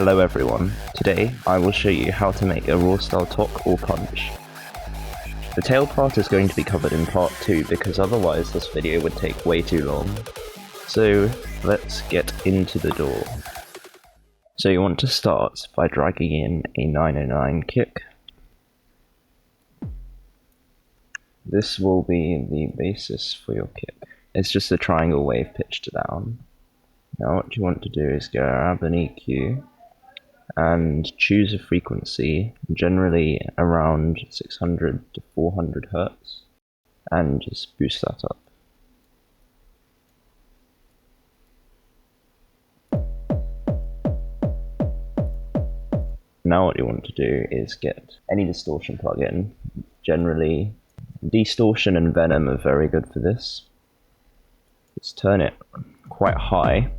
Hello everyone, today I will show you how to make a Rawstyle Tok or punch. The tail part is going to be covered in part 2 because otherwise this video would take way too long. So let's get into the door. So you want to start by dragging in a 909 kick. This will be the basis for your kick. It's just a triangle wave pitched down. Now what you want to do is grab an EQ and choose a frequency, generally around 600 to 400 hertz, and just boost that up. Now what you want to do is get any distortion plugin. Generally, distortion and venom are very good for this. Just turn it quite high.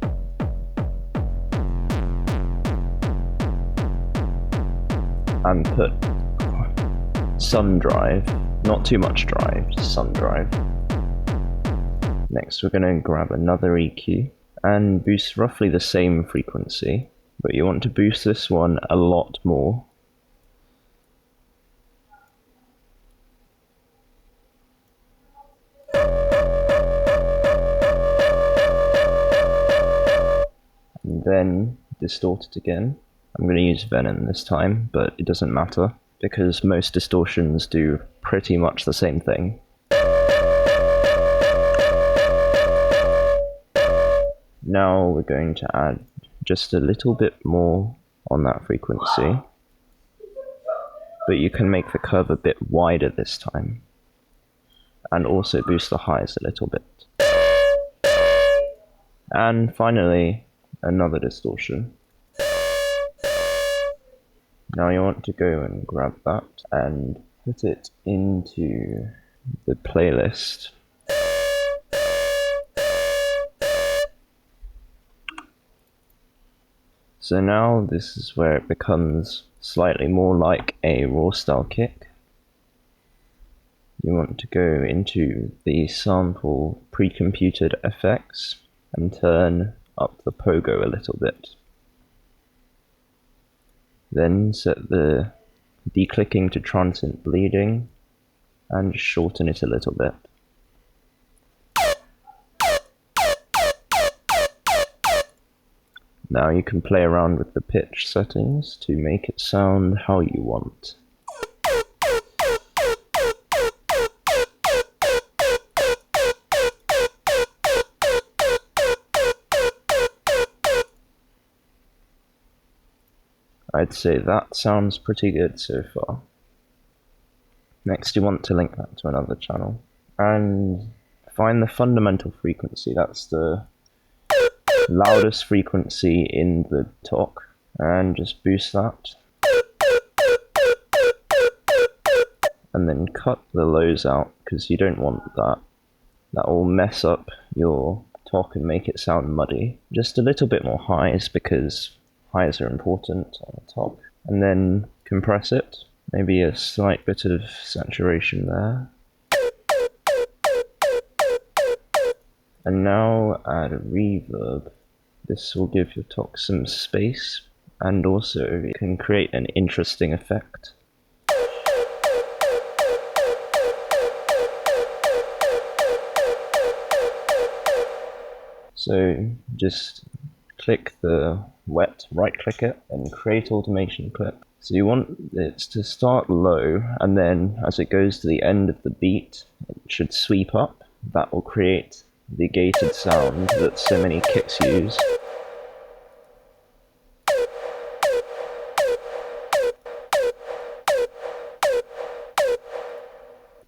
And put sun drive, not too much drive, just sun drive. Next we're going to grab another EQ and boost roughly the same frequency, but you want to boost this one a lot more. And then distort it again. I'm going to use Venom this time, but it doesn't matter, because most distortions do pretty much the same thing. Now we're going to add just a little bit more on that frequency, but you can make the curve a bit wider this time, and also boost the highs a little bit. And finally, another distortion. Now you want to go and grab that and put it into the playlist. So now this is where it becomes slightly more like a Rawstyle kick. You want to go into the sample pre-computed effects and turn up the pogo a little bit. Then set the declicking to transient bleeding and shorten it a little bit. Now you can play around with the pitch settings to make it sound how you want. I'd say that sounds pretty good so far. Next you want to link that to another channel and find the fundamental frequency. That's the loudest frequency in the Tok, and just boost that. And then cut the lows out because you don't want that. That will mess up your Tok and make it sound muddy. Just a little bit more highs because highs are important on the top, and then compress it, maybe a slight bit of saturation there. And now add a reverb. This will give your Tok some space, and also it can create an interesting effect. So just click the wet, right click it, and create automation clip. So you want it to start low, and then as it goes to the end of the beat, it should sweep up. That will create the gated sound that so many kicks use.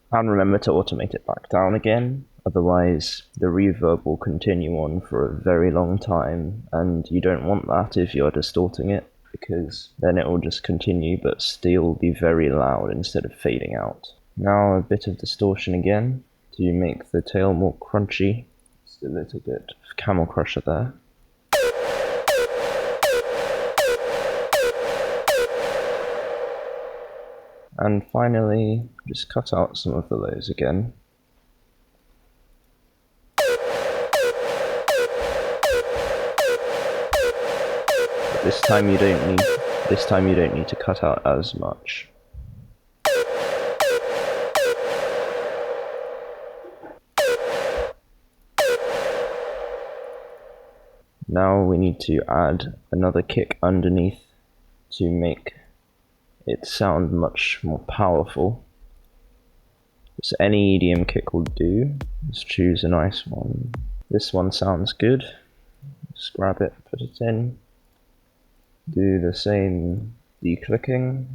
And remember to automate it back down again, otherwise the reverb will continue on for a very long time, and you don't want that if you're distorting it, because then it will just continue but still be very loud instead of fading out. Now a bit of distortion again to make the tail more crunchy. Just a little bit of Camel Crusher there. And finally, just cut out some of the lows again. This time you don't need to cut out as much. Now we need to add another kick underneath to make it sound much more powerful. So any EDM kick will do. Let's choose a nice one. This one sounds good. Just grab it, put it in. Do the same declicking,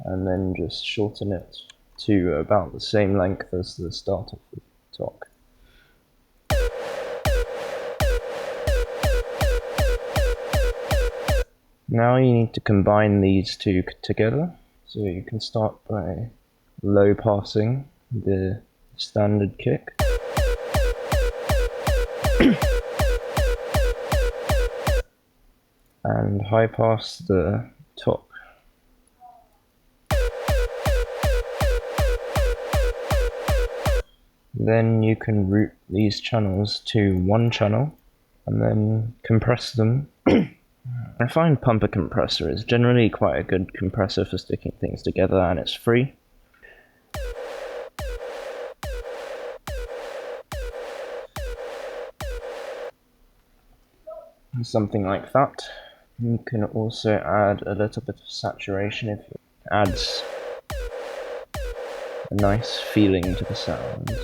and then just shorten it to about the same length as the start of the talk. Now you need to combine these two together. So you can start by low passing the standard kick. And high pass the top. Then you can route these channels to one channel and then compress them. I find pumper compressor is generally quite a good compressor for sticking things together, and it's free. Something like that. You can also add a little bit of saturation if it adds a nice feeling to the sound.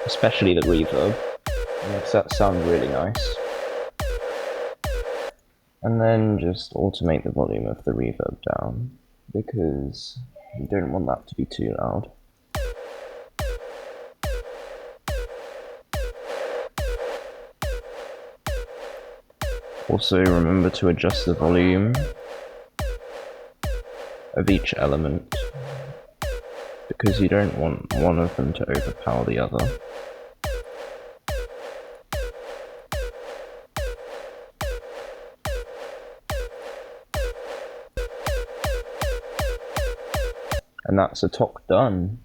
Especially the reverb. It makes that sound really nice. And then just automate the volume of the reverb down, because you don't want that to be too loud. Also remember to adjust the volume of each element, because you don't want one of them to overpower the other. And that's a talk done.